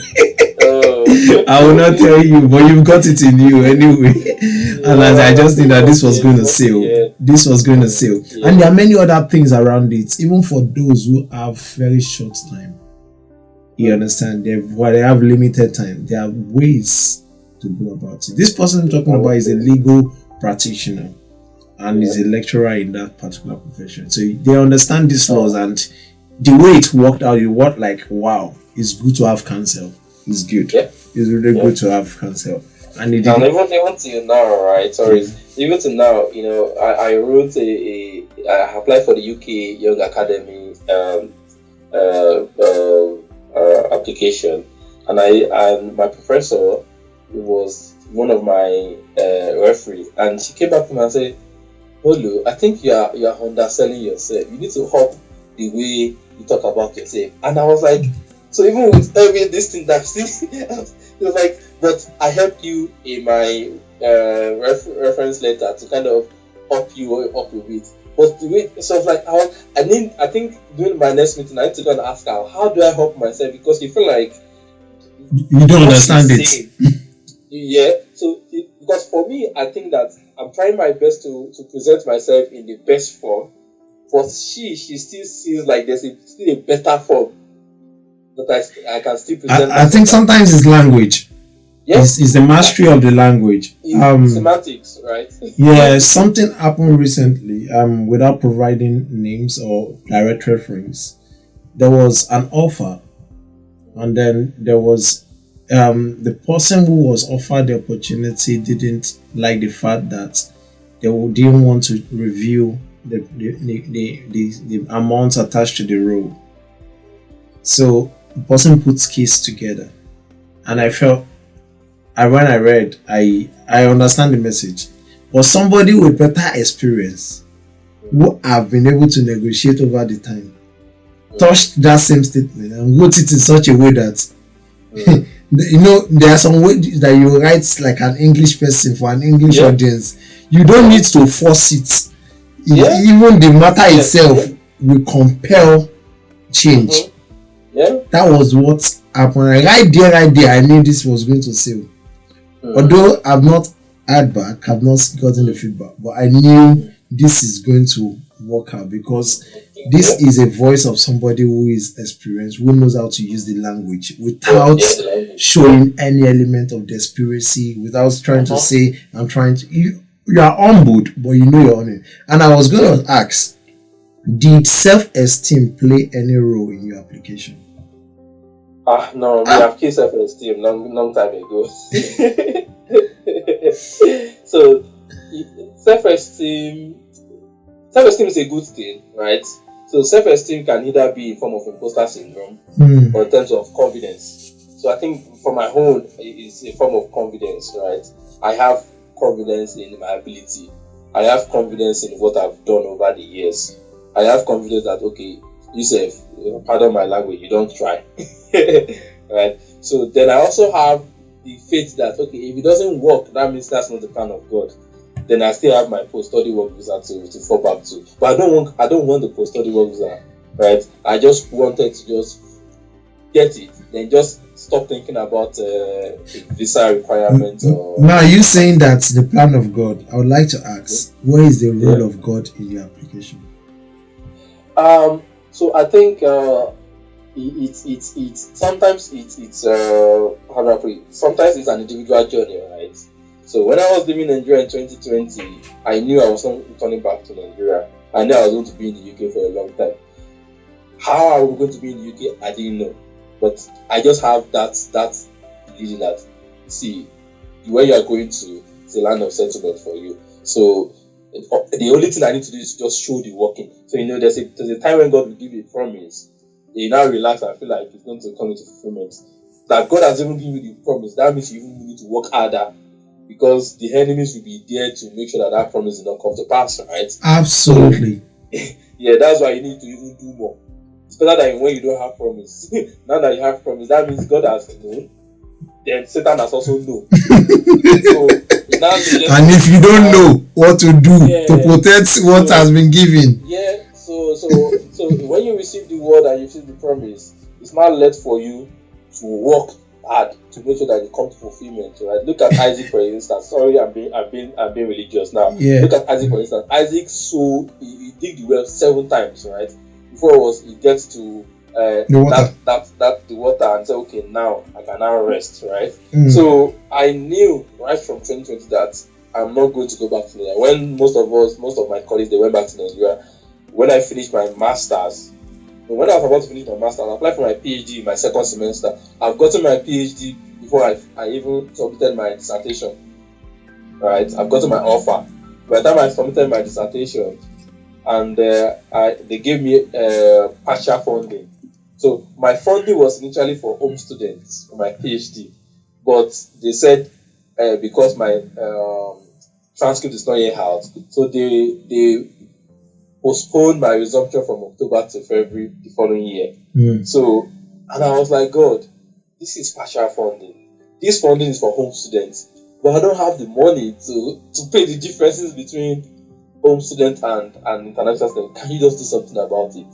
I will not tell you, but you've got it in you anyway. And I just knew that this was going to sell. This was going to sell. And there are many other things around it, even for those who have very short time. You understand? They have limited time. There are ways to go about it. This person I'm talking about is a legal practitioner and is a lecturer in that particular profession. So they understand these laws, and the way it worked out, it worked like, wow, it's good to have counsel. It's good. It's really good to have counsel. And it even to now, right? Sorry. Even to now, I wrote I applied for the UK Young Academy application, and my professor was one of my referee, and she came back to me and said, Olu, I think you are underselling yourself. You need to hop the way you talk about yourself. And I was like, so even with this thing that still, it was like, but I helped you in my reference letter to kind of up you up a bit. But the way, so it's like I think during my next meeting I need to go and ask her, how do I help myself, because you feel like You don't understand it. Yeah. So because for me, I think that I'm trying my best to present myself in the best form, but she still sees like there's still a better form that I can still present. I think sometimes it's language. Yes, it's the mastery of the language. Semantics, right? Yeah, something happened recently. Without providing names or direct reference, there was an offer, and then there was the person who was offered the opportunity didn't like the fact that didn't want to review the amounts attached to the role. So the person puts case together, and I felt, when I read, I understand the message. But somebody with better experience, who have been able to negotiate over the time, touched that same statement and wrote it in such a way that there are some ways that you write like an English person for an English audience. You don't need to force it. Even the matter itself will compel change. That was what happened. Right there, I knew this was going to sell. Although I've not heard back, I've not gotten the feedback, but I knew this is going to work out, because this is a voice of somebody who is experienced, who knows how to use the language without showing any element of desperacy, without trying to say, I'm trying to. You are humbled, but you know you're on it. And I was going to ask, did self-esteem play any role in your application? No, we have killed self-esteem long time ago. So, self-esteem is a good thing, right? So self-esteem can either be in form of imposter syndrome or in terms of confidence. So I think for my own, it's a form of confidence, right? I have confidence in my ability. I have confidence in what I've done over the years. I have confidence that, okay, Yusuf, pardon my language, you don't try. Right? So then I also have the faith that, okay, if it doesn't work, that means that's not the plan of God. Then I still have my post-study work visa to fall back to. But I don't want the post-study work visa, right? I just wanted to just get it, then just stop thinking about the visa requirements. Now, you saying that's the plan of God. I would like to ask, what is the role of God in your application? So I think it's sometimes it's how do I put it? Sometimes it's an individual journey, right? So when I was living in Nigeria in 2020, I knew I was not returning back to Nigeria. I knew I was going to be in the UK for a long time. How I was going to be in the UK, I didn't know. But I just have that belief that, see, where you are going to is a land of settlement for you. So the only thing I need to do is just show the working. So there's a time when God will give you a promise. You now relax and feel like it's going to come into fulfillment. That God has even given you the promise. That means you even need to work harder, because the enemies will be there to make sure that promise does not come to pass, right? Absolutely. So, yeah, that's why you need to even do more. It's better than when you don't have promise. Now that you have promise, that means God has known. Then Satan has also known. So, and if you don't know what to do to protect what has been given. Yeah, so when you receive the word and you receive the promise, it's not left for you to work hard to make sure that it comes to fulfillment, right? Look at Isaac, for instance. Sorry, I'm being religious now. Yeah. Look at Isaac, for instance. Isaac he dig the well 7 times, right? Before he gets to the water and say, okay, now I can now rest, right? So I knew right from 2020 that I'm not going to go back to Nigeria. When most of my colleagues, they went back to Nigeria. When I finished my masters, when I was about to finish my masters, I applied for my PhD in my second semester. I've gotten my PhD before I even submitted my dissertation. Right? I've gotten my offer. By the time I submitted my dissertation, and they gave me partial funding. So my funding was initially for home students for my PhD, but they said because my transcript is not yet out, so they postponed my resumption from October to February the following year. So, and I was like, God, this is partial funding. this funding is for home students, but I don't have the money to pay the differences between home student and international student. Can you just do something about it?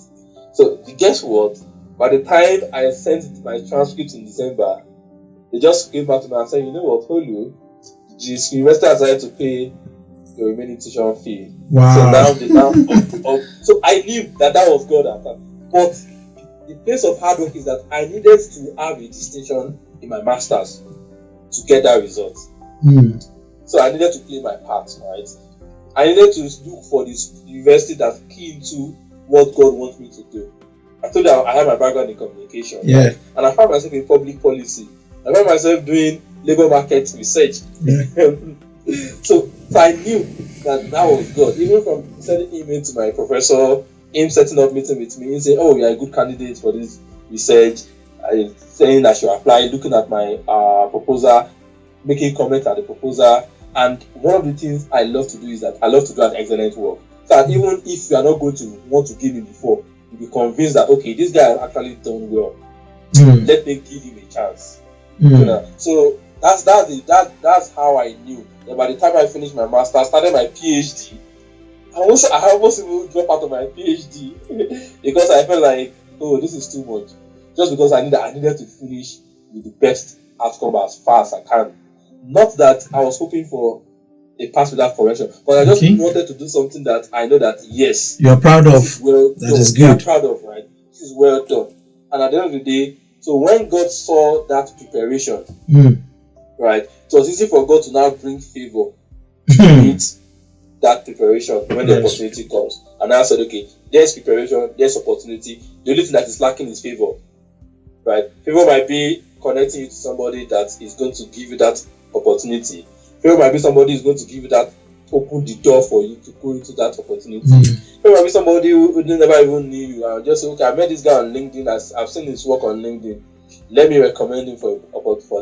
So guess what? By the time I sent my transcript in December, they just came back to me and said, you know what, Holu, the university has decided to pay your remaining tuition fee. Wow. So now so I knew that was God at that. But the place of hard work is that I needed to have a distinction in my masters to get that result. So I needed to play my part, right? I needed to look for this university that's key into what God wants me to do. I told you I have my background in communication, right? And I found myself in public policy. I found myself doing labor market research. So I knew that was God. Even from sending email to my professor, him setting up meeting with me, saying, "Oh, you're a good candidate for this research," saying I should apply, looking at my proposal, making comments at the proposal. And one of the things I love to do is that I love to do an excellent work. So that even if you are not going to want to give me before, you'll be convinced that, okay, this guy has actually done well. Let me give him a chance. You know? So that's how I knew that by the time I finished my master, started my PhD, I almost even dropped out of my PhD because I felt like, oh, this is too much. Just because I needed to finish with the best outcome as fast as I can. Not that I was hoping for a pass without correction, but I just wanted to do something that I know that, yes, you're proud of. Is good. I'm proud of, right? This is well done. And at the end of the day, so when God saw that preparation, right, it was easy for God to now bring favor with that preparation when the opportunity comes. And I said, okay, there's preparation, there's opportunity. The only thing that is lacking is favor, right? Favor might be connecting you to somebody that is going to give you that opportunity. Favor might be somebody who's going to give you that, open the door for you to go into that opportunity. Favor might be somebody who never even knew you. I'll just say, okay, I met this guy on LinkedIn. I've seen his work on LinkedIn. Let me recommend him for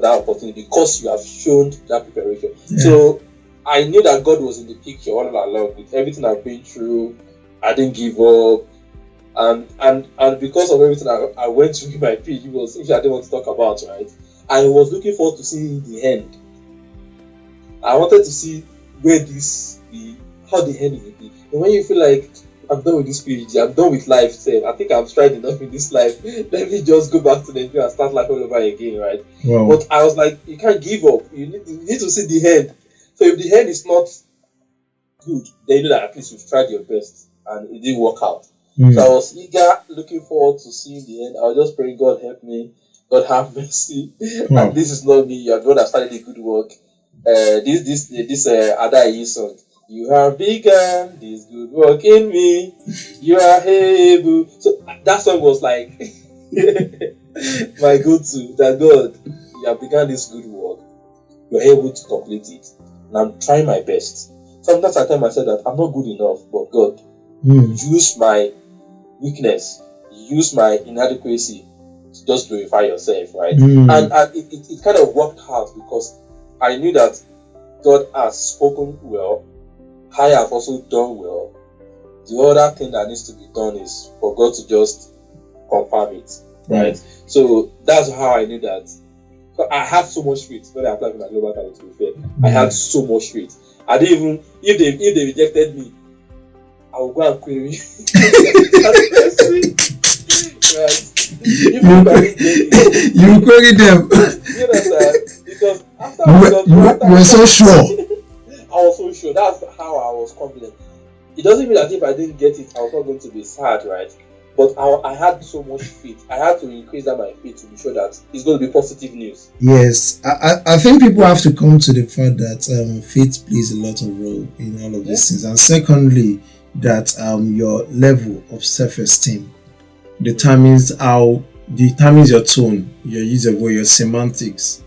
that opportunity because you have shown that preparation. So I knew that God was in the picture all along with everything I've been through. I didn't give up. And because of everything I went through my PhD was things I didn't want to talk about, right? I was looking forward to seeing the end. I wanted to see how the end will be. And when you feel like I'm done with this PhD, I'm done with life, I think I've tried enough in this life. Let me just go back to Nigeria and start life all over again, right? Wow. But I was like, you can't give up. You need to see the end. So if the end is not good, then you know that at least you've tried your best and it didn't work out. So I was eager, looking forward to seeing the end. I was just praying, God help me, God have mercy. And this is not me. You are the one that started the good work. This Adeyemo song. You have begun this good work in me. You are able. So that song was like my go-to. That God, you have begun this good work. You're able to complete it. And I'm trying my best. Sometimes I tell myself that I'm not good enough, but God, use my weakness, use my inadequacy to just glorify yourself, right? And it kind of worked out because I knew that God has spoken well. I have also done well. The other thing that needs to be done is for God to just confirm it, right? So that's how I knew that. So I had so much faith when I applied for my global talent, to be fair. I had so much faith. I didn't even, if they rejected me, I will go and query. You query them. You understand? Because after you were so sure. I was so sure. That's how I was confident. It doesn't mean that if I didn't get it, I was not going to be sad, right? But I had so much faith. I had to increase that my faith to be sure that it's going to be positive news. Yes, I think people have to come to the fact that faith plays a lot of role in all of these things. And secondly, that your level of self-esteem determines your tone, your use of word, your semantics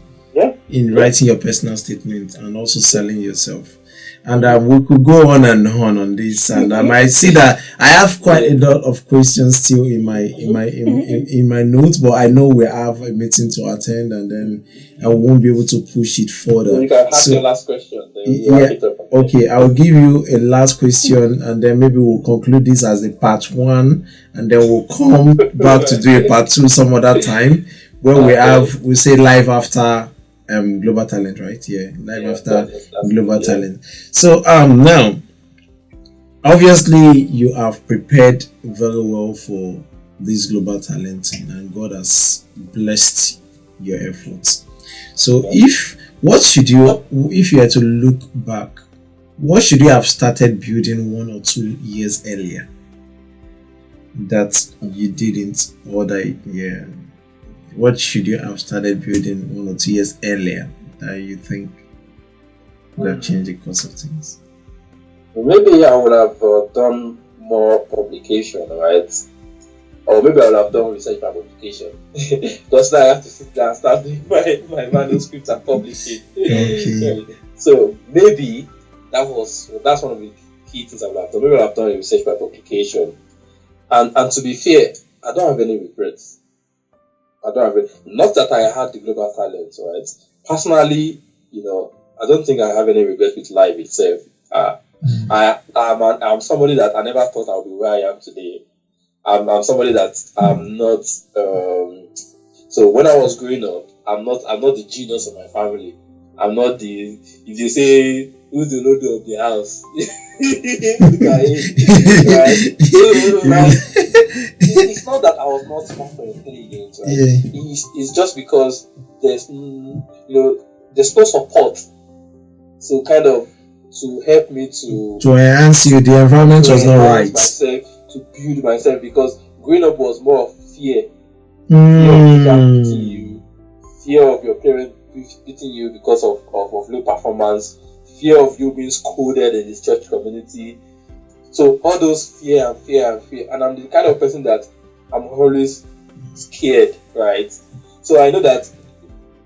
in writing your personal statement and also selling yourself. And we could go on and on this, and I might see that I have quite a lot of questions still in my notes, but I know we have a meeting to attend, and then I won't be able to push it further. You can ask your last question. Then okay, I'll give you a last question, and then maybe we'll conclude this as a part 1, and then we'll come back to do a part 2 some other time, where we say live after global talent, right? Yeah, life after that's global yeah. talent. So now, obviously, you have prepared very well for this global talent, and God has blessed your efforts. So, Yeah. if you had to look back, what should you have started building 1 or 2 years earlier that you didn't, or that, yeah, what should you have started building 1 or 2 years earlier that you think would have changed the course of things? Maybe I would have done more publication, right? Or maybe I would have done research by publication. Because now I have to sit down and start doing my manuscripts and publish it. Okay. So maybe that's one of the key things I would have done. Maybe I would have done a research by publication. And to be fair, I don't have any regrets. I don't have it. Not that I had the global talent, right? Personally, I don't think I have any regrets with life itself. I'm somebody that I never thought I would be where I am today. I'm somebody that I'm not. So when I was growing up, I'm not the genius of my family. I'm not the. If they say who's the loader of the house, right? It's not that I was not smart or intelligent, right? Yeah. It's just because there's there's no support, so kind of to help me to enhance you. The environment was not right. Myself, to build myself, because growing up was more of fear. Fear of you, fear of your parents beating you because of low performance, fear of you being scolded in this church community. So all those fear, and I'm the kind of person that I'm always scared, right? So I know that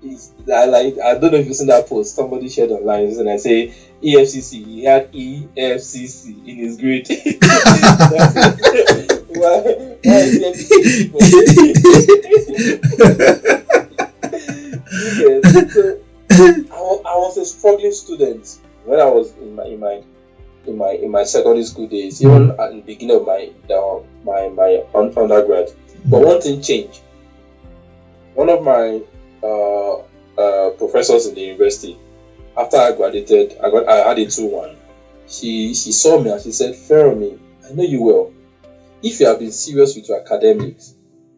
I don't know if you've seen that post somebody shared online, and I say EFCC. He had EFCC in his grade. Why is EFCC? So I was a struggling student when I was in my secondary school days, even at the beginning of my undergrad. But one thing changed. One of my professors in the university, after I graduated, I had a 2-1. She saw me and she said, "Fermi, I know you well. If you have been serious with your academics,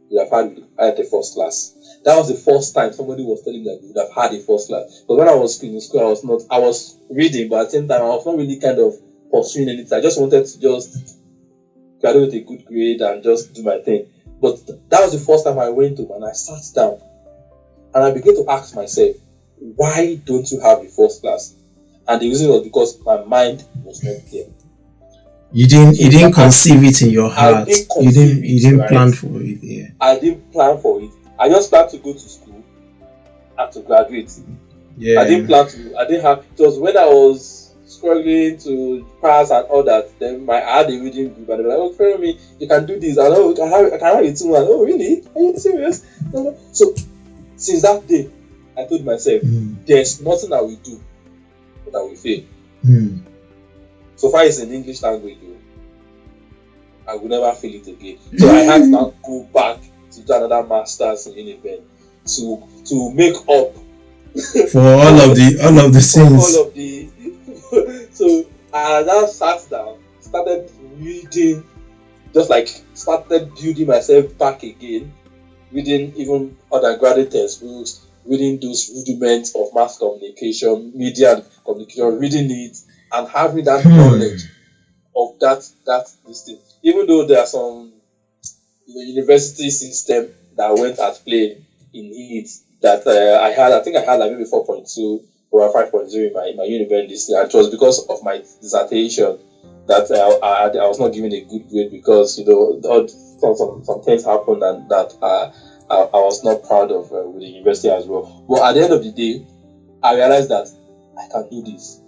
you have had a first class." That was the first time somebody was telling me that you would have had a first class. But when I was in school, I was reading, but at the same time, I was not really kind of pursuing anything. I just wanted to just graduate with a good grade and just do my thing. But that was the first time I went to, and I sat down and I began to ask myself, why don't you have a first class? And the reason was because my mind was not there. You didn't conceive it in your heart. You didn't plan for it. Yeah. I didn't plan for it. I just planned to go to school and to graduate. Yeah. I didn't have. It was when I was struggling to pass and all that. Then I had a reading group, and they were like, "Oh, follow me. You can do this." I know I can have it too. Oh, really? Are you serious? So since that day, I told myself, there's nothing I will do that I will fail. So far it's in English language, I will never feel it again. So I had to now go back to do another master's in event to make up for all of the sins. All of the so I now sat down, started reading, started building myself back again, reading even undergraduate textbooks, reading those rudiments of mass communication, media and communication, reading it and having that knowledge of this thing. Even though there are some university system that went at play in it that I think I had like maybe 4.2 or 5.0 in my university, and it was because of my dissertation that I was not given a good grade because some things happened and that I was not proud of with the university as well. But at the end of the day, I realized that I can do this.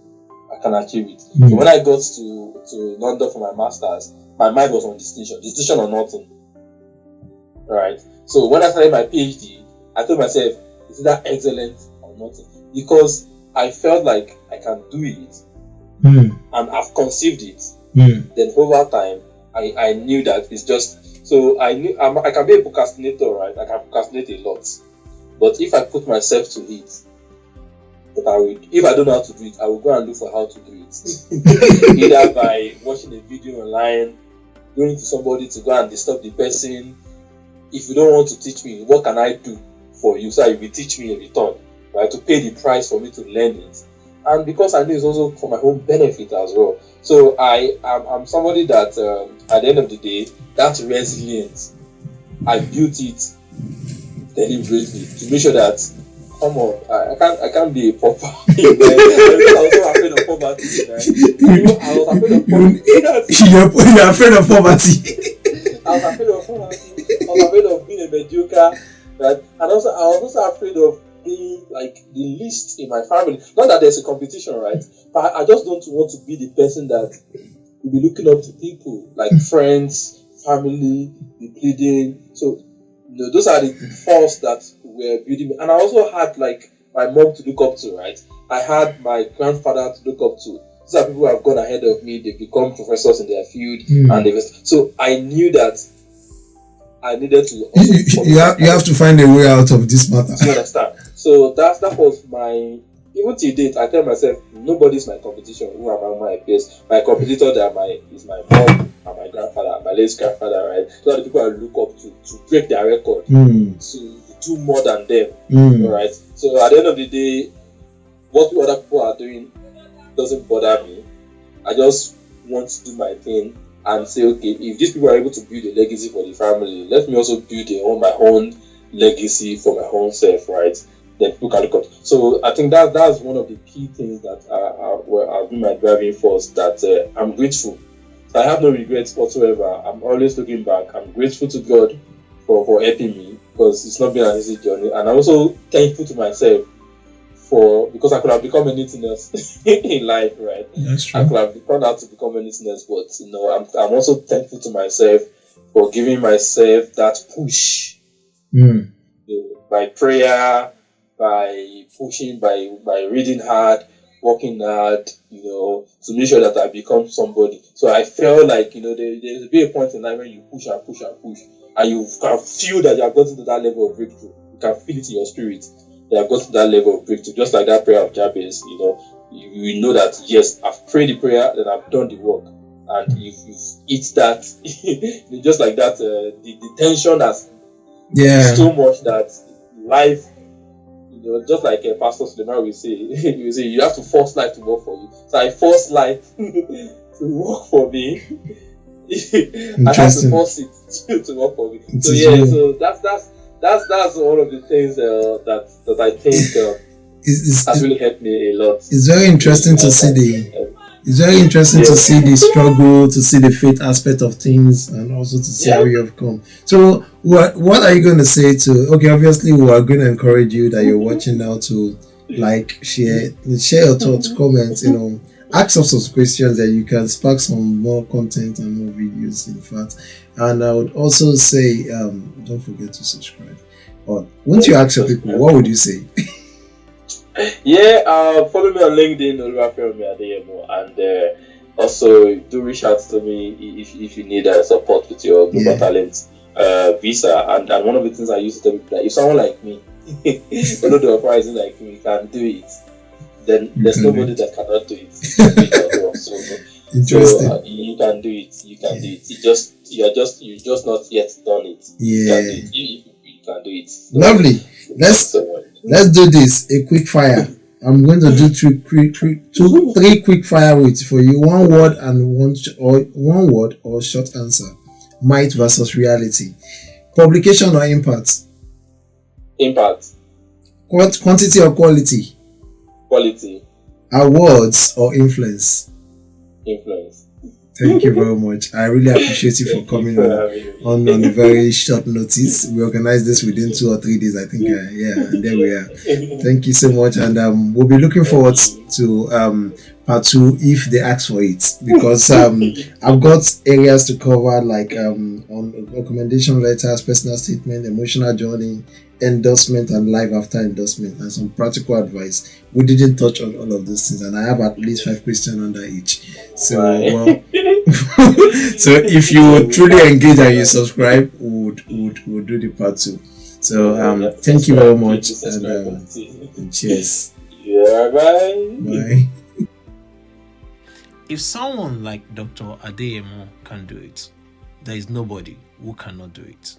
I can achieve it. So when I got to London for my master's, my mind was on distinction or nothing. Right. So when I started my PhD, I told myself, it's either excellent or nothing, because I felt like I can do it, and I've conceived it. Then over time, I knew that it's just so I knew I can be a procrastinator, right? I can procrastinate a lot, but if I put myself to it, But if I don't know how to do it, I will go and look for how to do it. Either by watching a video online, going to somebody to go and disturb the person. If you don't want to teach me, what can I do for you so you will teach me in return, right? To pay the price for me to learn it. And because I know it's also for my own benefit as well. So I'm somebody that at the end of the day, that's resilience. I built it deliberately to make sure that, come on, I can't be a pauper. I was so afraid of poverty. Right? I was afraid of poverty. You're afraid of poverty. I was afraid of poverty. I was afraid of being a mediocre. Right? And also, I was also afraid of being like the least in my family. Not that there's a competition, right? But I just don't want to be the person that will be looking up to people, like friends, family, be pleading. So, those are the force that were building me. And I also had like my mom to look up to, right? I had my grandfather to look up to. These are people who have gone ahead of me. They've become professors in their field, and so I knew that I needed to. You have to find a way out of this matter. You understand? So that was my. Even till date, I tell myself nobody's my competition. Who am I? My peers. My competitor is my mom and my grandfather, my late grandfather, right? Those are the people I look up to break their record, to do more than them, right? So at the end of the day, what other people are doing doesn't bother me. I just want to do my thing and say, okay, if these people are able to build a legacy for the family, let me also build my own legacy for my own self, right? Then people can look up. So I think that's one of the key things that have been my driving force. That I'm grateful. So I have no regrets whatsoever. I'm always looking back. I'm grateful to God for helping me, because it's not been an easy journey, and I'm also thankful to myself because I could have become anything else in life, right? That's true. I could have turned out to become anything else, but I'm also thankful to myself for giving myself that push. By prayer, by pushing, by reading hard, working hard, to make sure that I become somebody. So I felt like, there's a point in life when you push and push and push, and you can feel that you have gotten to that level of breakthrough. You can feel it in your spirit. You have gotten to that level of breakthrough, just like that prayer of Jabez. You know that, yes, I've prayed the prayer, then I've done the work. And if you eat that, just like that, the tension has so much that life, just like Pastor Suleiman will say, you have to force life to work for you. So I forced life to work for me. I have to force it to work for me. So that's one of the things that I think has really helped me a lot. It's very interesting to see to see the struggle, to see the faith aspect of things, and also to see how you have come. So what are you going to say to, okay, obviously we are going to encourage you that you're watching now to share your thoughts, comments, ask us some questions that you can spark some more content and more videos, in fact. And I would also say, don't forget to subscribe. Or once you ask your people, what would you say? Follow me on LinkedIn, Oluwaferanmi Adeyemo, and also do reach out to me if you need support with your global talent visa. And one of the things I used to tell people, that if someone like me, although the uprising like me, can do it, then there's nobody that cannot do it. So you can do it. You can do it. You're just not yet done it. You can do it. You can do it. So, lovely. Let's do this. A quick fire. I'm going to do three quick fire words for you. One word or short answer. Might versus reality. Publication or impact? Impact. Quantity or quality? Quality. Awards or influence? Influence. Thank you very much. I really appreciate you for coming on a very short notice. We organized this within 2 or 3 days, I think. And there we are. Thank you so much, and we'll be looking forward to part 2 if they ask for it, because I've got areas to cover, like on recommendation letters, personal statement, emotional journey, endorsement, and life after endorsement, and some practical advice. We didn't touch on all of those things, and I have at least 5 questions under each. So so if you truly engage and you subscribe, we'll do the part 2. So thank you very much, and cheers. Yeah, bye. Bye. If someone like Dr. Adeyemo can do it, there is nobody who cannot do it.